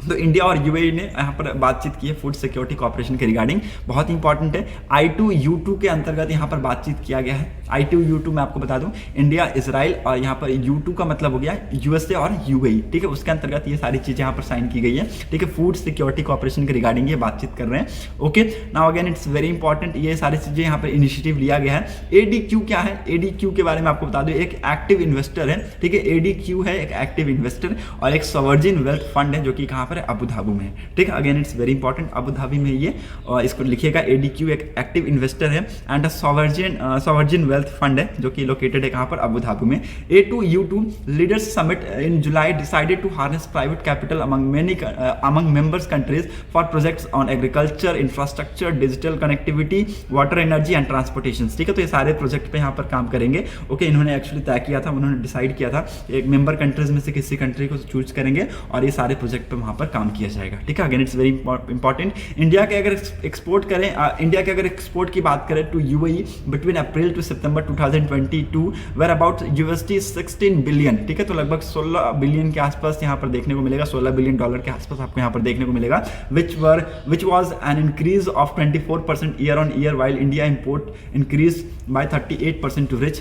तो इंडिया और यूएई ने यहाँ पर बातचीत की है फूड सिक्योरिटी कॉर्पोरेशन के रिगार्डिंग, बहुत इंपॉर्टेंट है। I2U2 के अंतर्गत यहाँ पर बातचीत किया गया है। I2U2 मैं आपको बता दूं, इंडिया, इजराइल, और यहाँ पर U2 का मतलब हो गया यूएसए और यूएई, ठीक है। उसके अंतर्गत ये सारी चीज़ें यहाँ पर साइन की गई है, ठीक है। फूड सिक्योरिटी कॉर्पोरेशन के रिगार्डिंग ये बातचीत कर रहे हैं। Okay, now again it's very important, ये सारी चीज़ें यहाँ पर इनिशिएटिव लिया गया है। ADQ क्या है? ADQ के बारे में आपको बता दूं, एक एक्टिव इन्वेस्टर है, ठीक है। ADQ है एक एक्टिव इन्वेस्टर और एक सॉवरेन वेल्थ फंड है जो कि कहाँ पर है? अबू धाबी में है, ठीक है। Again it's very important, Abu Dhabi में ये, और इसको लिखिएगा ADQ एक एक्टिव इन्वेस्टर है एंड सॉवरेन वेल्थ फंड है जो कि लोकेटेड है कहाँ पर? अबू धाबी में। A2U2 leaders summit in July decided to harness private capital among members countries for projects on agriculture, infrastructure, digital connectivity, water energy and transportation, ठीक है। तो ये सारे प्रोजेक्ट पे यहाँ पर काम करेंगे। ओके, इन्होंने एक्चुअली तय किया था, उन्होंने डिसाइड किया था एक मेंबर कंट्रीज में से किसी कंट्री को चूज करेंगे और ये सारे प्रोजेक्ट पे वहाँ पर काम किया जाएगा, ठीक है। Again it's very important. India के अगर एक्सपोर्ट करें, इंडिया के अगर एक्सपोर्ट की बात करें to UAE between April to September 2022 were about $16 billion, ठीक है। तो लगभग 16 बिलियन के आसपास यहाँ पर देखने को मिलेगा, $16 बिलियन के आसपास आपको यहाँ पर देखने को मिलेगा, which was an increase of 24% year on year, while India import increased by 38% to reach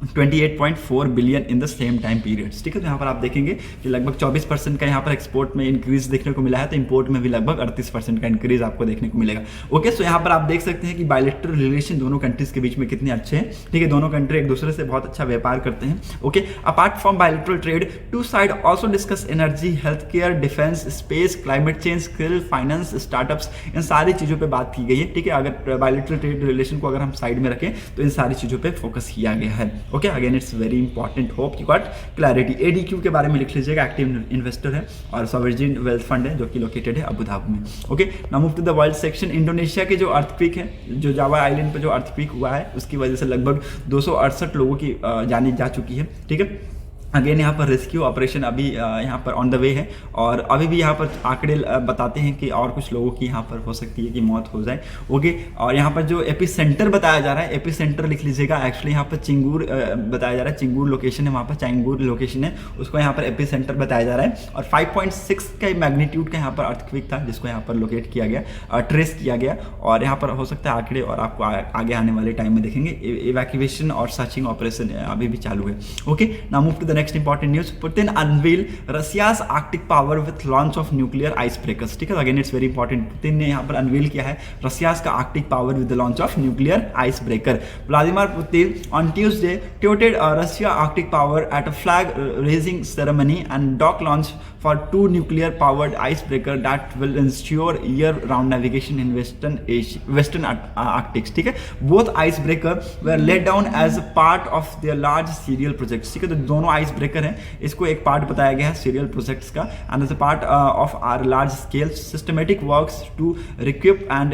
$28.4 billion in the same time periods, ठीक है। तो यहाँ पर आप देखेंगे कि लगभग 24% का यहाँ पर एक्सपोर्ट में इंक्रीज देखने को मिला है, तो इंपोर्ट में भी लगभग 38% का इंक्रीज आपको देखने को मिलेगा। ओके, सो यहाँ पर आप देख सकते हैं कि बायलैटरल रिलेशन दोनों कंट्रीज के बीच में कितने अच्छे हैं, ठीक है। दोनों कंट्री एक दूसरे से बहुत अच्छा व्यापार करते हैं। Okay, apart from bilateral trade, two side also discuss energy, health care, defence, space, climate change, skill, finance, startups, इन सारी चीज़ों पर बात की गई है, ठीक है। अगर बायलैटरल ट्रेड रिलेशन को अगर हम साइड में रखें तो इन सारी चीज़ों पर फोकस किया गया है। Okay, again it's very important, hope you got clarity. ADQ के बारे में लिख लीजिएगा, एक्टिव इन्वेस्टर है और सॉवरेन वेल्थ फंड है जो कि लोकेटेड है अबू धाबी में। Okay, now move to the world section. Indonesia के जो अर्थक्वेक है, जो जावा आइलैंड पर जो अर्थक्वेक हुआ है, उसकी वजह से लगभग 268 लोगों की जान जा चुकी है, ठीक है। अगेन यहाँ पर रेस्क्यू ऑपरेशन अभी यहाँ पर ऑन द वे है और अभी भी यहाँ पर आंकड़े बताते हैं कि और कुछ लोगों की यहाँ पर हो सकती है कि मौत हो जाए। ओके, और यहाँ पर जो एपी सेंटर बताया जा रहा है, एपी सेंटर लिख लीजिएगा, एक्चुअली यहाँ पर चिंगूर बताया जा रहा है, चिंगूर लोकेशन है, वहाँ पर चिंगूर लोकेशन है, उसको यहाँ पर एपी सेंटर बताया जा रहा है। और 5.6 का मैग्नीट्यूड का यहाँ पर अर्थक्वेक था जिसको यहाँ पर लोकेट किया गया, ट्रेस किया गया, और यहाँ पर हो सकता है आंकड़े और आपको आगे आने वाले टाइम में देखेंगे। इवैक्यूएशन और सर्चिंग ऑपरेशन अभी भी चालू है। Okay, now move to the next important news. Putin unveil Russia's Arctic power with launch of nuclear icebreakers, ठीक है। Again it's very important, Putin ने यहाँ पर अनवील किया है रसियाज का Arctic power with the launch of nuclear icebreaker. Vladimir Putin on Tuesday tweeted Russia Arctic power at a flag raising ceremony and dock launch for 2 nuclear powered icebreaker that will ensure year round navigation in western Arctic, ठीक है। both icebreaker were laid down as a part of their large serial projects, ठीक है। तो दोनों icebreaker हैं, इसको एक part बताया गया है serial projects का, and as a part of our large scale systematic works to recoup and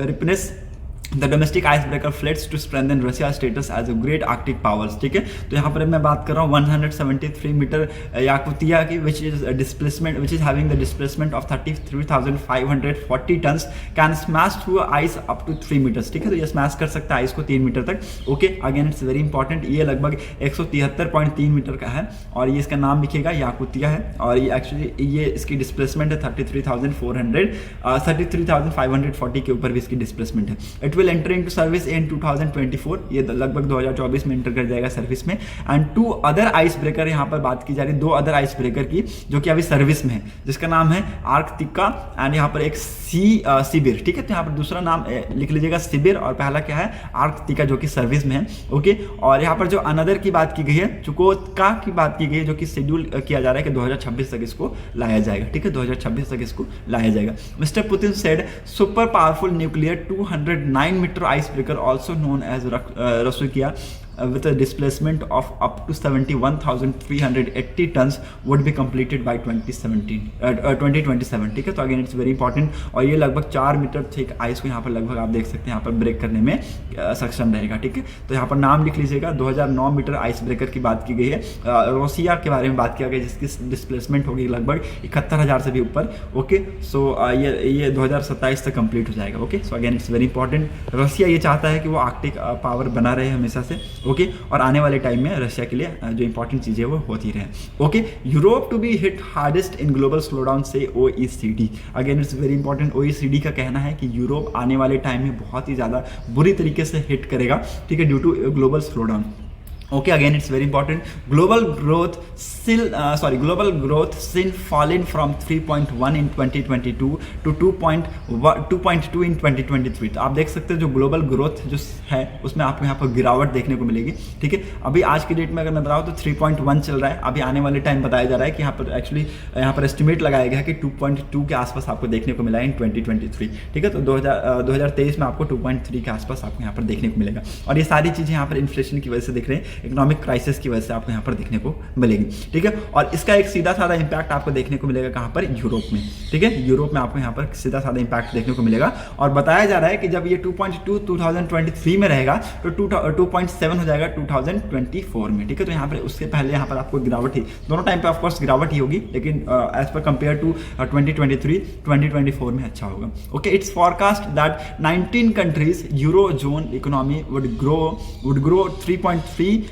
replenish The domestic icebreaker fleets to strengthen Russia's status as a great Arctic powers, ठीक है। तो यहाँ पर मैं बात कर रहा हूँ 173 मीटर याकुतिया की which is having the displacement of 33,540 tons can smash through ice up to 3 meters, ठीक है। तो ये स्मैश कर सकता है आइस को 3 मीटर तक। Okay, again it's very important, ये लगभग 173.3 मीटर का है और ये इसका नाम लिखिएगा याकुतिया है, और ये एक्चुअली ये इसकी डिस्प्लेसमेंट है 33,540 के ऊपर भी इसकी डिस्प्लेसमेंट है। will enter into service in 2024, ये लगभग 2024 में एंटर कर जाएगा सर्विस में। एंड 2 अदर आइस ब्रेकर यहाँ पर बात की जा रही है, 2 अदर आइस ब्रेकर की जो कि अभी सर्विस में है, जिसका नाम है आर्कटिका एंड यहाँ पर एक सिबिर, ठीक है। तो यहाँ पर दूसरा नाम लिख लीजिएगा सिबिर और पहला क्या है आर्कटिका जो कि सर्विस में है। ओके, और यहाँ पर जो अनदर की बात की गई है, चुकोतका की बात की गई है, जो कि शेड्यूल किया जा रहा है कि 2026 तक इसको लाया जाएगा, ठीक है। 2026 तक इसको लाया जाएगा। Mister Putin said super powerful nuclear 209-meter icebreaker, also known as Rasukia, with a displacement of up to 71,380 tons would be completed by 2027, ठीक है। तो अगेन इट्स वेरी इंपॉर्टेंट, और ये लगभग 4 मीटर थिक आइस को यहाँ पर लगभग आप देख सकते हैं यहाँ पर ब्रेक करने में सक्षम रहेगा, ठीक है। तो यहाँ पर नाम लिख लीजिएगा, 2009 मीटर आइस ब्रेकर की बात की गई है। रोसिया के बारे में बात किया गया जिसकी डिस्प्लेसमेंट होगी लगभग 71,000 से भी ऊपर। ओके, सो ये 2027 तक कंप्लीट हो जाएगा। Okay, so again it's very important, Russia ये चाहता है कि वो आर्कटिक पावर बना रहे हमेशा से। ओके, और आने वाले टाइम में रशिया के लिए जो इंपॉर्टेंट चीज़ें वो होती रहे। Okay, Europe to be hit hardest in global slowdown से OECD। Again it's very important, OECD का कहना है कि यूरोप आने वाले टाइम में बहुत ही ज़्यादा बुरी तरीके से हिट करेगा, ठीक है, due to global slowdown. Okay, again it's very important. Global growth still fallen from 3.1 in 2022 to 2.2 in 2023। तो आप देख सकते हैं जो ग्लोबल ग्रोथ जो है उसमें आपको यहाँ पर गिरावट देखने को मिलेगी, ठीक है। अभी आज की डेट में अगर मैं बताऊँ तो 3.1 चल रहा है, अभी आने वाले टाइम बताया जा रहा है कि यहाँ पर एक्चुअली यहाँ पर एस्टिमेट लगाया गया है कि 2.2 के आसपास आपको देखने को मिला है इन 2023, ठीक है। तो 2023 में आपको 2.3 के आसपास आपको यहाँ पर देखने को मिलेगा, और ये सारी चीज़ें यहाँ पर इन्फ्लेशन की वजह से दिख रहे हैं, इकोनॉमिक क्राइसिस की वजह से आपको यहाँ पर देखने को मिलेगी, ठीक है। और इसका एक सीधा साधा इंपैक्ट आपको देखने को मिलेगा कहाँ पर, यूरोप में, ठीक है। यूरोप में आपको यहाँ पर सीधा साधा इंपैक्ट देखने को मिलेगा, और बताया जा रहा है कि जब ये 2.2 2023 में रहेगा तो 2.7 हो जाएगा 2024 में, ठीक है। तो यहाँ पर उससे पहले यहाँ पर आपको गिरावट ही, दोनों टाइम पे ऑफकोर्स गिरावट ही होगी, लेकिन एज पर कंपेयर टू 2023 2024 में अच्छा होगा। Okay, it's forecast that 19 countries euro zone economy would grow 3.3%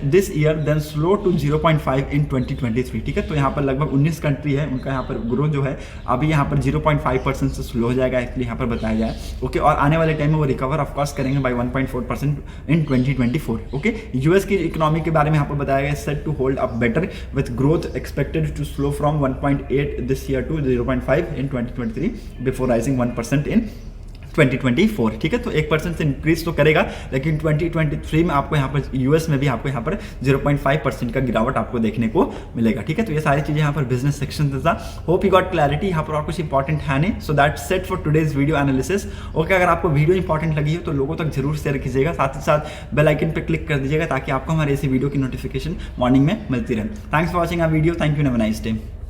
this year, then slow to 0.5 in 2023, ठीक है। तो यहाँ पर लगभग 19 कंट्री है, उनका यहाँ पर ग्रोथ जो है अभी यहाँ पर 0.5% से स्लो हो जाएगा, एक्चुअली यहाँ पर बताया जाए, ओके। और आने वाले टाइम में वो रिकवर ऑफकोर्स करेंगे बाई 1.4% इन 2024, ओके। यूएस की इकोनॉमी के बारे में यहाँ पर बताया गया, set to hold up better with growth expected to slow from 1.8 this year to 0.5 in 2023 before rising 1% in 2024, ठीक है। तो 1% से इंक्रीज तो करेगा, लेकिन 2023 में आपको यहाँ पर यूएस में भी आपको यहाँ पर 0.5% का गिरावट आपको देखने को मिलेगा, ठीक है। तो ये सारी चीज़ें यहाँ पर बिजनेस सेक्शन था। होप यू गॉट क्लैरिटी, यहाँ पर और कुछ इंपॉर्टेंट है नहीं। So that set for today's video analysis. Okay, अगर आपको वीडियो इंपॉर्टेंट लगी है तो लोगों तक जरूर शेयर कीजिएगा, साथ ही साथ बेल आइकन पर क्लिक कर दीजिएगा ताकि आपको हमारे ऐसी वीडियो की नोटिफिकेशन मॉर्निंग में मिलती रहे। Thanks for watching our video, thank you, have a nice day.